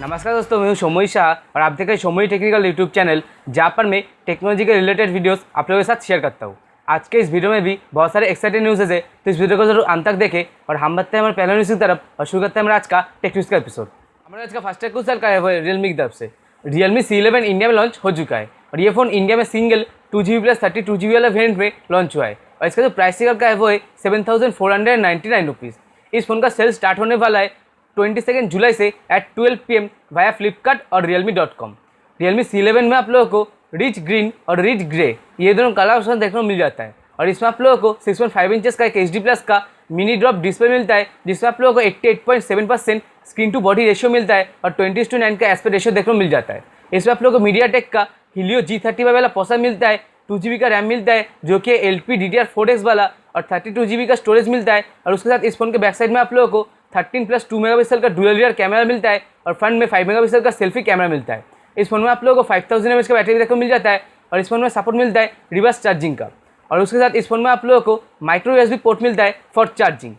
नमस्कार दोस्तों, मैं हूं सोमोई शाह और आप देख रहे हैं सोमोई टेक्निकल यूट्यूब चैनल, जहां पर मैं टेक्नोलॉजी के रिलेटेड वीडियोस आप लोगों के साथ शेयर करता हूं। आज के इस वीडियो में भी बहुत सारे एक्साइटिंग न्यूज़ है, तो इस वीडियो को जरूर अंत तक देखें। और हम बढ़ते हैं हमारे पहले न्यूज़ की तरफ और शुरू करते हैं हमारा आज का टेक न्यूज़ का एपिसोड। हमारा आज का फर्स्ट टेक न्यूज़ का है वो रियलमी की तरफ से। रियलमी C11 इंडिया में लॉन्च हो चुका है और ये फ़ोन इंडिया में सिंगल 2GB प्लस 32GB वाला वेरिएंट में लॉन्च हुआ है और इसका जो प्राइसिंग का है वो है 7,499 रुपीज़। इस फोन का सेल स्टार्ट होने वाला है 22 जुलाई से एट 12 PM वाया फ्लिपकार्ट और realme.com। रियलमी C11 में आप लोगों को रिच ग्रीन और रिच ग्रे ये दोनों कलर ऑप्शन देखने को मिल जाता है और इसमें आप लोगों को 6.5 इंचेस का एक HD प्लस का मिनी ड्रॉप डिस्प्ले मिलता है, जिसमें आप लोगों को 88.7% स्क्रीन टू बॉडी रेशियो मिलता है और 20:9 का एस्पेक्ट रेशियो देखने को मिल जाता है। इसमें आप लोगों को मीडियाटेक का Helio G35 वाला प्रोसेसर मिलता है, 2GB का रैम मिलता है जो कि LPDDR4X वाला और 32GB का स्टोरेज मिलता है। और उसके साथ इस फोन के बैक साइड में आप लोगों को 13+2 मेगापिक्सल का डुअल रियर कैमरा मिलता है और फ्रंट में 5 मेगापिक्सल का सेल्फी कैमरा मिलता है। इस फोन में आप लोगों को 5000 mAh का बैटरी देखने को मिल जाता है और इस फोन में सपोर्ट मिलता है रिवर्स चार्जिंग का। और उसके साथ इस फोन में आप लोगों को माइक्रो USB पोर्ट मिलता है फॉर चार्जिंग।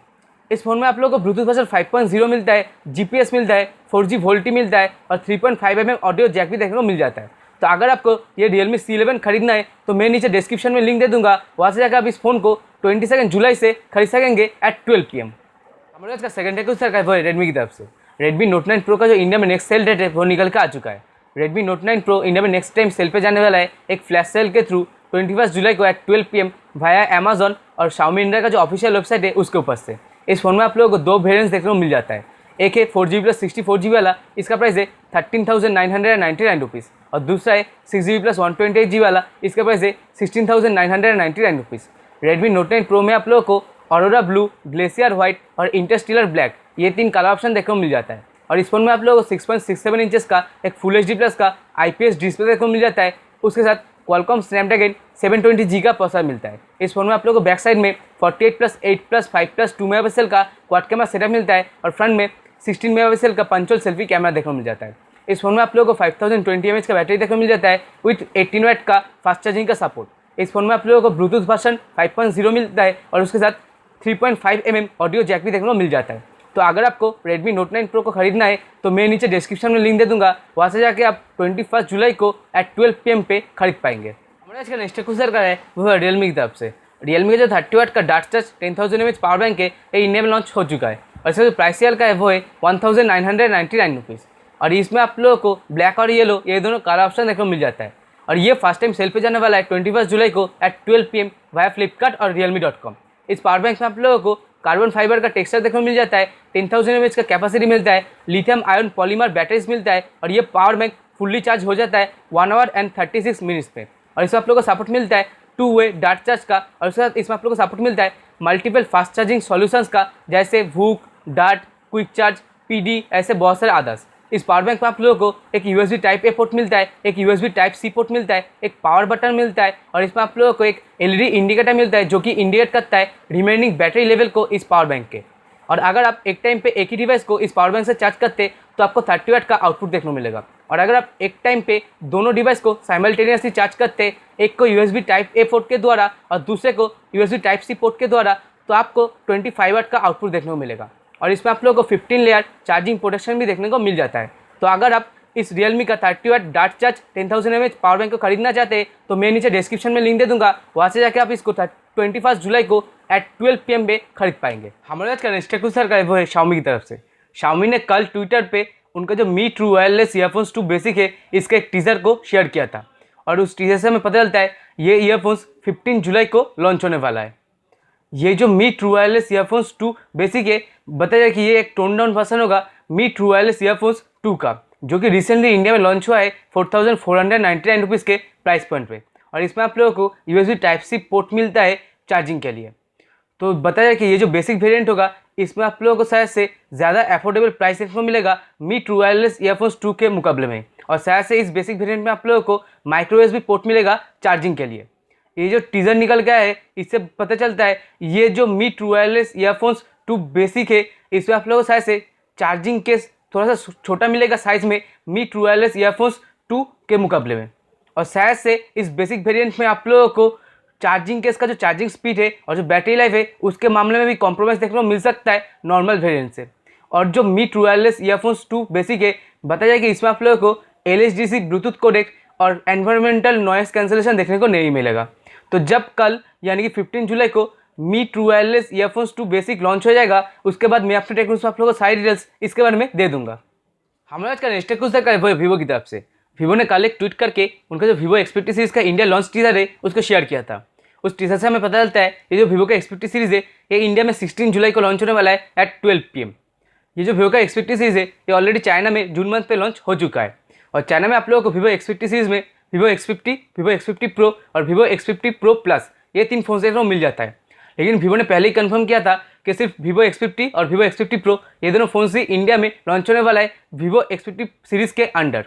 इस फोन में आप लोगों को ब्लूटूथ वर्जन 5.0 मिलता है, GPS मिलता है, 4G वोल्टी मिलता है और 3.5 mm ऑडियो जैक भी देखने को मिल जाता है। तो अगर आपको ये रियलमी C11 खरीदना है तो मैं नीचे डिस्क्रिप्शन में लिंक दे दूंगा, वहाँ से जाकर आप इस फोन को 22 जुलाई से खरीद सकेंगे एट 12 PM। हमारे आज का सेकंड टेक न्यूज़ है वो रेडमी की तरफ से। रेडमी नोट 9 प्रो का जो इंडिया में नेक्स्ट सेल डेट है वो निकल के आ चुका है। रेडमी नोट 9 प्रो इंडिया में नेक्स्ट टाइम सेल पे जाने वाला है एक फ्लैश सेल के थ्रू 21 जुलाई को एट 12 PM वाया अमेजॉन और Xiaomi इंडिया का जो ऑफिशियल वेबसाइट है उसके ऊपर से। इस फोन में आप लोगों को दो वेरिएंट्स देखने को मिल जाता है। एक है 4GB प्लस 64GB वाला, इसका प्राइस है 13,999 रुपीज़ और दूसरा है 6GB प्लस 128GB वाला, इसका प्राइस है 16,999 रुपीज़। रेडमी नोट 9 प्रो में आप लोगों को ऑरोरा ब्लू, ग्लेशियर व्हाइट और इंटरस्टेलर ब्लैक ये तीन कलर ऑप्शन देखने को मिल जाता है। और इस फोन में आप लोगों को 6.67 इंचेस का एक फुल HD प्लस का IPS डिस्प्ले देखने को मिल जाता है। उसके साथ क्वालकॉम स्नैपड्रैगन 720G का प्रोसेसर मिलता है। इस फोन में आप लोगों को बैक साइड में 48+8+5+2 मेगापिक्सल का क्वाड कैमरा सेटअप मिलता है और फ्रंट में 16 मेगापिक्सल का पंचोल सेल्फी कैमरा देखने को मिल जाता है। इस फोन में आप लोगों को 5020 mAh का बैटरी देखने को मिल जाता है विथ 18 वाट का फास्ट चार्जिंग का सपोर्ट। इस फोन में आप लोगों को ब्लूटूथ वर्जन 5.0 मिलता है और उसके साथ 3.5 mm ऑडियो जैक भी देखने को मिल जाता है। तो अगर आपको Redmi Note 9 Pro को खरीदना है तो मैं नीचे डिस्क्रिप्शन में लिंक दे दूंगा, वहाँ से जाके आप 21 जुलाई को एट 12 PM पे खरीद पाएंगे। हमारे आज का नेक्स्ट क्वेश्चन का है वो है रियलमी की तरफ से। रियलमी का जो 30 वाट का dark touch 10,000 mAh power bank है ये इंडिया में लॉन्च हो चुका है और इसका जो प्राइस सेल का है वो है 1,999 रुपीज़। और इसमें आप लोगों को ब्लैक और येलो ये दोनों कलर ऑप्शन देखने को मिल जाता है और ये फर्स्ट टाइम सेल पे जाने वाला है 21 जुलाई को एट 12 PM वाया फ्लिपकार्ट और realme.com। इस पावर बैंक में आप लोगों को कार्बन फाइबर का टेक्सचर देखने को मिल जाता है, 10,000 mAh का कैपेसिटी मिलता है, लिथियम आयन पॉलीमर बैटरीज मिलता है और ये पावर बैंक फुल्ली चार्ज हो जाता है 1 आवर एंड 36 मिनट्स पे। और इसमें आप लोगों को सपोर्ट मिलता है 2-वे डार्क चार्ज का और उसके साथ इसमें आप लोगों को सपोर्ट मिलता है मल्टीपल फास्ट चार्जिंग सॉल्यूशंस का, जैसे VOOC, dart, quick charge, PD ऐसे बहुत सारे अदर्स। इस पावर बैंक में आप लोगों को एक USB टाइप A पोर्ट मिलता है, एक USB टाइप C पोर्ट मिलता है, एक पावर बटन मिलता है और इसमें आप लोगों को एक LED इंडिकेटर मिलता है जो कि इंडिकेट करता है रिमेनिंग बैटरी लेवल को इस पावर बैंक के। और अगर आप एक टाइम पे एक ही डिवाइस को इस पावर बैंक से चार्ज करते तो आपको 30 वाट का आउटपुट देखने को मिलेगा। और अगर आप एक टाइम पे दोनों डिवाइस को साइमल्टेनियसली चार्ज करते, एक को USB टाइप A पोर्ट के द्वारा और दूसरे को USB टाइप C पोर्ट के द्वारा, तो आपको 25 वाट का आउटपुट देखने को मिलेगा। और इसमें आप लोगों को 15 लेयर चार्जिंग प्रोटेक्शन भी देखने को मिल जाता है। तो अगर आप इस रियलमी का 30 watt dart charge 10,000 mAh power bank को खरीदना चाहते हैं तो मैं नीचे डिस्क्रिप्शन में लिंक दे दूंगा, वहाँ से जाके आप इसको 21 जुलाई को एट 12 PM पे खरीद पाएंगे। हमारे आज का नेक्स्ट क्वेश्चन का है वो है Xiaomi की तरफ से। Xiaomi ने कल ट्विटर पे उनका जो Mi True Wireless earphones 2 basic है इसके एक टीजर को शेयर किया था और उस टीजर से हमें पता चलता है ये ईयरफोन्स 15 जुलाई को लॉन्च होने वाला है। ये जो Mi True Wireless earphones 2 basic है बताया कि ये एक टोन डाउन वर्जन होगा Mi True Wireless ईयरफोन्स 2 का, जो कि रिसेंटली इंडिया में लॉन्च हुआ है 4,499 रुपीज़ के प्राइस पॉइंट पे। और इसमें आप लोगों को USB टाइप C पोर्ट मिलता है चार्जिंग के लिए। तो बताया कि ये जो बेसिक वेरिएंट होगा इसमें आप लोगों को शायद से ज़्यादा अफोर्डेबल प्राइस देखने को मिलेगा Mi True Wireless ईयरफोन्स 2 के मुकाबले में। और शायद से इस बेसिक वेरिएंट में आप लोगों को माइक्रो USB पोर्ट मिलेगा चार्जिंग के लिए। ये जो टीजर निकल गया है इससे पता चलता है ये जो Mi True Wireless earphones 2 basic है इसमें आप लोगों को शायद से चार्जिंग केस थोड़ा सा छोटा मिलेगा साइज में Mi True Wireless ईयरफोन्स 2 के मुकाबले में। और शायद से इस बेसिक वेरिएंट में आप लोगों को चार्जिंग केस का जो चार्जिंग स्पीड है और जो बैटरी लाइफ है उसके मामले में भी कॉम्प्रोमाइज़ देखने को मिल सकता है नॉर्मल वेरिएंट से। और जो मी ट्रू वायरलेस ईयरफोन्स 2 बेसिक है, बताया जाए कि इसमें आप लोगों को LHDC ब्लूटूथ कोडेक और एनवायरमेंटल नॉइस कैंसलेशन देखने को नहीं मिलेगा। तो जब कल यानी कि 15 जुलाई को Mi true wireless earphones 2 basic launch हो जाएगा, उसके बाद मैं अपने टेक्निक्स में आप लोगों को सारी डिटेल्स इसके बारे में दे दूंगा। हमारा आज का नेक्स्ट टेक्निक्स देखा है वीवो की तरफ से। वीवो ने कल एक ट्वीट करके उनका जो वीवो X50 सीरीज का इंडिया लॉन्च टीजर है उसको शेयर किया था। उस टीजर से हमें पता चलता है ये जो वीवो का X50 सीरीज है ये इंडिया में 16 जुलाई को लॉन्च होने वाला है एट 12 PM। ये जो वीवो का X50 सीरीज है ये ऑलरेडी चाइना में जून मंथ पे लॉन्च हो चुका है और चाइना में आप लोगों को वीवो X50 सीरीज में Vivo X50, Vivo X50 pro और वीवो X50 प्रो प्लस ये 3 फोन देखने को मिल जाता है। लेकिन वीवो ने पहले ही कंफर्म किया था कि सिर्फ वीवो X50 और वीवो X50 प्रो ये दोनों फोन ही इंडिया में लॉन्च होने वाला है वीवो X50 सीरीज के अंडर।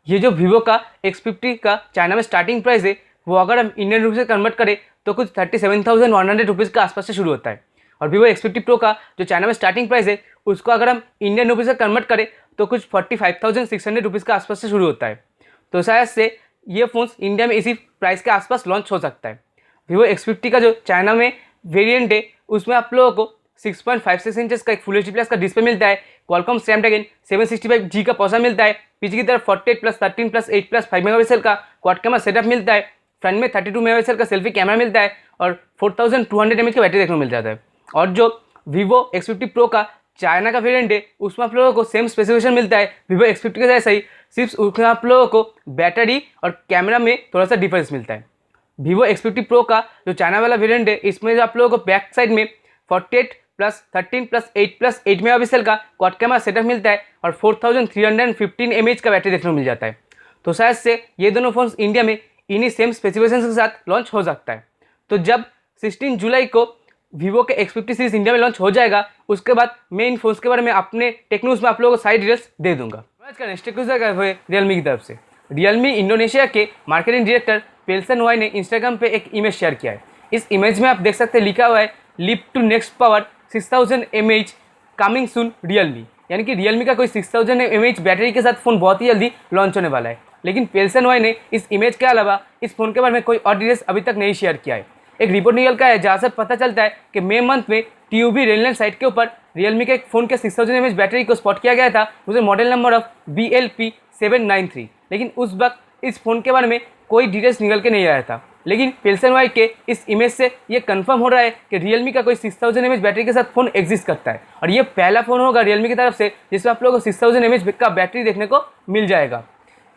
ये जो वीवो का X50 का चाइना में स्टार्टिंग प्राइस है वो अगर हम इंडियन रुपीज़ से कन्वर्ट करें तो कुछ 37,100 रुपीज़ के आसपास से शुरू होता है। और वीवो X50 प्रो का जो चाइना में स्टार्टिंग प्राइस है उसको अगर हम इंडियन रुपीज़ से कन्वर्ट करें तो कुछ 45,600 रुपीज़ के आसपास से शुरू होता है। तो शायद से ये फ़ोन्स इंडिया में इसी प्राइस के आसपास लॉन्च हो सकता है। वीवो X50 का जो चाइना में वेरिएंट है उसमें आप लोगों को 6.56 इंचेस का एक फुल HD+ का डिस्प्ले मिलता है। क्वालकॉम स्नैपड्रैगन 765G का प्रोसेसर मिलता है। पीछे की तरफ 48+13+8+5 मेगापिक्सल का क्वाड कैमरा सेटअप मिलता है। फ्रंट में 32 मेगापिक्सल का सेल्फी कैमरा मिलता है और 4200 mAh की बैटरी देखने को मिल जाता है। और जो वीवो X50 प्रो का चाइना का वेरिएंट है उसमें आप लोगों को सेम स्पेसिफिकेशन मिलता है वीवो X50 के जैसा ही, सिर्फ उसमें आप लोगों को बैटरी और कैमरा में थोड़ा सा डिफरेंस मिलता है। वीवो X50 प्रो का जो चाइना वाला वेरिएंट है इसमें जो आप लोगों को बैक साइड में 48+13+8+8 मेगापिक्सल का क्वाड कैमरा सेटअप मिलता है और 4315 mAh का बैटरी देखने को मिल जाता है। तो शायद से ये दोनों फोन्स इंडिया में इन्हीं सेम स्पेसिफिकेशन के साथ लॉन्च हो सकता है। तो जब 16 जुलाई को वीवो के X50 सीरीज इंडिया में लॉन्च हो जाएगा उसके बाद मैं इन फोन्स के बारे में अपने टेक न्यूज़ में आप लोगों को सारी डिटेल्स दे दूंगा। आज का नेक्स्ट न्यूज़ है रियलमी की तरफ से। रियलमी इंडोनेशिया के मार्केटिंग डायरेक्टर पेल्सन वाई ने इंस्टाग्राम पे एक इमेज शेयर किया है। इस इमेज में आप देख सकते हैं लिखा हुआ है leap to next power 6000 mAh coming soon Realme, यानी कि रियलमी का कोई 6000 mAh बैटरी के साथ फ़ोन बहुत ही जल्दी लॉन्च होने वाला है। लेकिन पेल्सन वाई ने इस इमेज के अलावा इस फ़ोन के बारे में कोई और डिटेल्स अभी तक नहीं शेयर किया है। एक रिपोर्ट निकल का है जहाँ से पता चलता है कि मई मंथ में TUV रेलनेट साइट के ऊपर रियलमी के एक फ़ोन के 6000 mAh बैटरी को स्पॉट किया गया था, उसे मॉडल नंबर ऑफ BLP793। लेकिन उस वक्त इस फ़ोन के बारे में कोई डिटेल्स निकल के नहीं आया था। लेकिन पेल्सन वाई के इस इमेज से ये कंफर्म हो रहा है कि रियलमी का कोई 6000 mAh बैटरी के साथ फ़ोन एग्जिस्ट करता है और ये पहला फ़ोन होगा रियलमी की तरफ से जिसमें आप लोगों को 6000 mAh का बैटरी देखने को मिल जाएगा।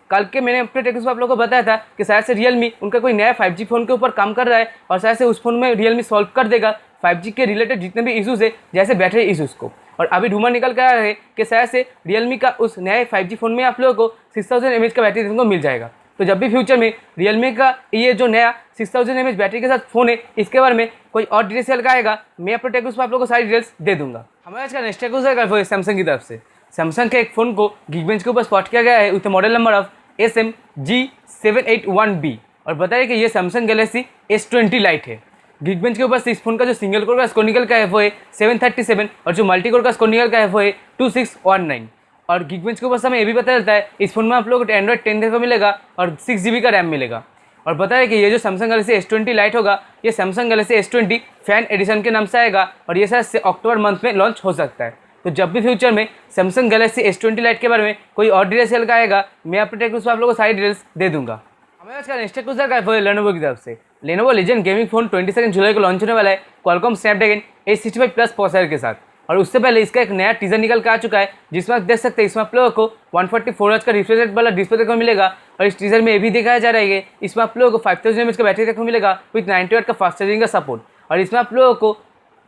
कल के मैंने अपने टेक्निक्स में आप लोगों को बताया था कि शायद से रियलमी उनका कोई नया 5G फ़ोन के ऊपर काम कर रहा है और शायद से उस फोन में रियलमी सॉल्व कर देगा 5G के रिलेटेड जितने भी इशूज़ है जैसे बैटरी इशूज़ को। और अभी रूमर निकल कर आया है कि शायद से रियलमी का उस नए 5G फ़ोन में आप लोगों को 6000 mAh का बैटरी देखने को मिल जाएगा। तो जब भी फ्यूचर में रियलमी का ये जो नया 6000 mAh बैटरी के साथ फ़ोन है इसके बारे में कोई और डिटेल्स चल आएगा मैं अपने टेक्निक्स में आप लोगों को सारी डिटेल्स दे दूंगा। हमारे आज का नेक्स्ट टेक्निक्स है वो सैमसंग की तरफ से। सैमसंग के एक फ़ोन को Geekbench के ऊपर स्पॉट किया गया है, उसका मॉडल नंबर ऑफ SMG781B और बताया कि ये सैमसंग गैलेक्सी S20 लाइट है। Geekbench के ऊपर से इस फोन का जो सिंगल कोर का स्कोर निकल का है वो है 737 और जो मल्टी कोर का स्कोर निकल का है वो है 2619। और Geekbench के ऊपर से हमें ये भी पता चलता है इस फोन में आप लोगों को एंड्रॉइड 10 देखने को मिलेगा और 6GB का रैम मिलेगा। और बताया कि ये जो सैमसंग गैलेक्सी S20 लाइट होगा ये Samsung Galaxy S20 fan addition के नाम से आएगा और ये शायद से अक्टूबर मंथ में लॉन्च हो सकता है। तो जब भी फ्यूचर में सैमसंग गैलेक्सी S20 लाइट के बारे में कोई और डिटेल्स चल का आएगा मैं अपने टेक्निक्स में आप लोगों को सारी डिटेल्स दे दूंगा। हमें आज का नेक्स्ट टेक्निक्स का है लेनोवो की तरफ से। लेनोवो लेजेंड गेमिंग फोन 22 जुलाई को लॉन्च होने वाला है क्वालकॉम स्नैपड्रैगन 865+ प्रोसेसर के साथ। और उससे पहले इसका एक नया टीजर निकल के आ चुका है जिसमें आप देख सकते हैं इसमें आप लोगों को 144 हर्ट्ज का रिफ्रेश रेट वाला डिस्प्ले देखने को मिलेगा। और इस टीजर में ये भी दिखाया जा रहा है कि इसमें आप लोगों को 5000 mAh का बैटरी देखने को मिलेगा विथ 90 वाट का फास्ट चार्जिंग का सपोर्ट। और इसमें आप लोगों को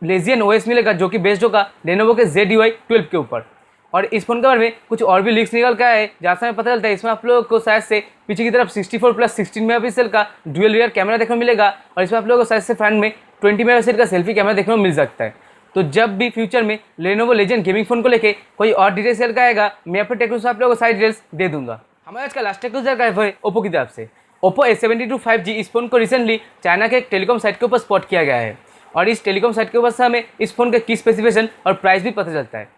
लेजियन OS मिलेगा जो कि बेस्ड होगा लेनोवो के ZUI 12 के ऊपर। और इस फोन के बारे में कुछ और भी लीक्स निकल का है जहाँ से हमें पता चलता है इसमें आप लोगों को शायद से पीछे की तरफ 64+16 मेगापिक्सल का डुअल रियर कैमरा देखने को मिलेगा और इसमें आप लोगों को शायद से फ्रंट में 20 मेगापिक्सल का सेल्फी कैमरा देखने को मिल सकता है। तो जब भी फ्यूचर में लेनोवो लेजेंड गेमिंग फोन को लेके कोई और डिटेल्स चल का आएगा मैं अपने टेक्निक्स में आप लोगों को सारी डिटेल्स दे दूंगा। हमारे आज का लास्ट टेक्निक्स है वो ओप्पो की तरफ से। ओप्पो A72 5G इस फोन को रिसेंटली चाइना के एक टेलीकॉम साइट के ऊपर स्पॉट किया गया है और इस टेलीकॉम साइट के ऊपर से हमें इस फोन के की स्पेसिफिकेशन और प्राइस भी पता चलता है।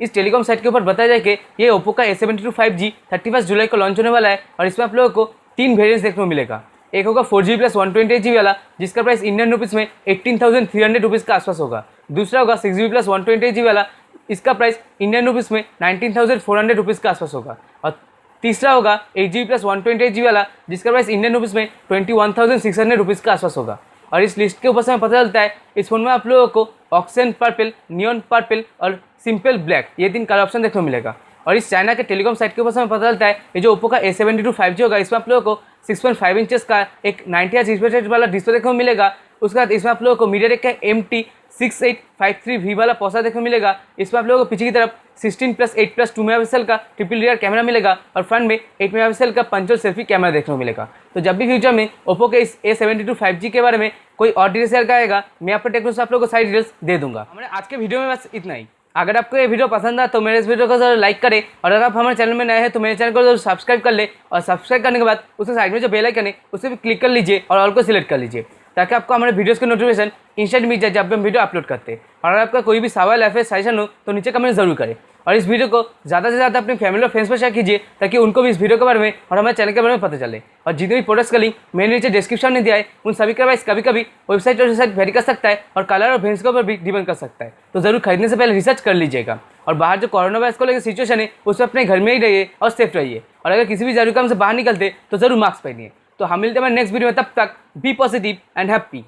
इस टेलीकॉम साइट के ऊपर बताया जाए कि ये ओप्पो का A72 5G 31 जुलाई को लॉन्च होने वाला है और इसमें आप लोगों को 3 वेरिएंट्स देखने को मिलेगा। एक होगा 4GB प्लस 128GB वाला जिसका प्राइस इंडियन रुपीज़ में 18,300 रुपीज़ के आसपास होगा। दूसरा होगा 6GB प्लस 128GB वाला इसका प्राइस इंडियन रुपीज़ में 19,400 रुपीज़ के आसपास होगा। और तीसरा होगा 8GB प्लस 128GB वाला, जिसका प्राइस इंडियन रुपीज़ में 21,600 रुपीज़ के आसपास होगा। और इस लिस्ट के ऊपर से हमें पता चलता है इस फोन में आप लोगों को ऑक्सीजन पर्पल, नियॉन पर्पल और सिंपल ब्लैक ये 3 कलर ऑप्शन देखने को मिलेगा। और इस चाइना के टेलीकॉम साइट के ऊपर से हमें पता चलता है ये जो ओप्पो का A72 5G होगा, इसमें आप लोगों को 6.5 इंचेस का एक 90 Hz रिफ्रेश रेट वाला डिस्प्ले देखने को मिलेगा। उसके बाद इसमें आप लोगों को MediaTek का MT6853V वाला प्रोसेसर देखने को मिलेगा। इसमें आप लोगों को पीछे की तरफ 16+8+2 मेगापिक्सल का ट्रिपल रियर कैमरा मिलेगा और फ्रंट में 8 मेगापिक्सल का पंचोल सेल्फी कैमरा देखने को मिलेगा। तो जब भी फ्यूचर में ओप्पो के इस A72 5G के बारे में कोई और डिटेल्स शेयर करेगा, मैं आपको टेक्नो से आप लोगों को सारी डिटेल्स दे दूंगा। हमारे आज के वीडियो में बस इतना ही। अगर आपको ये वीडियो पसंद आए तो मेरे इस वीडियो को जरूर लाइक करें, और अगर आप हमारे चैनल में नए हैं तो मेरे चैनल को जरूर सब्सक्राइब कर ले, और सब्सक्राइब करने के बाद उसके साइड में जो बेल आइकन है उसे भी क्लिक कर लीजिए और ऑल को सिलेक्ट कर लीजिए, ताकि आपको हमारे वीडियोस के नोटिफिकेशन इंस्टेंट मिल जाए जब भी हम वीडियो अपलोड करते हैं। और अगर आपका कोई भी सवाल या फिर सजेशन हो तो नीचे कमेंट जरूर करें, और इस वीडियो को ज़्यादा से ज़्यादा अपने फैमिली और फ्रेंड्स पर शेयर कीजिए, ताकि उनको भी इस वीडियो के बारे में और हमारे चैनल के बारे में पता चले। और जितने भी प्रोडक्ट्स का लिंक मैंने नीचे डिस्क्रिप्शन में दिया है, उन सभी का प्राइस कभी कभी वेबसाइट और वेबसाइट वेरी कर सकता है, और कलर और ब्रांड्स के ऊपर भी डिपेंड कर सकता है। तो जरूर खरीदने से पहले रिसर्च कर लीजिएगा। और बाहर जो कोरोना वायरस को लेकर सिचुएशन है उसमें अपने घर में ही रहिए और सेफ रहिए, और अगर किसी भी जरूरी काम से बाहर निकलते तो जरूर मास्क पहनिए। तो हम मिलते हैं नेक्स्ट वीडियो में, तब तक बी पॉजिटिव एंड हैप्पी।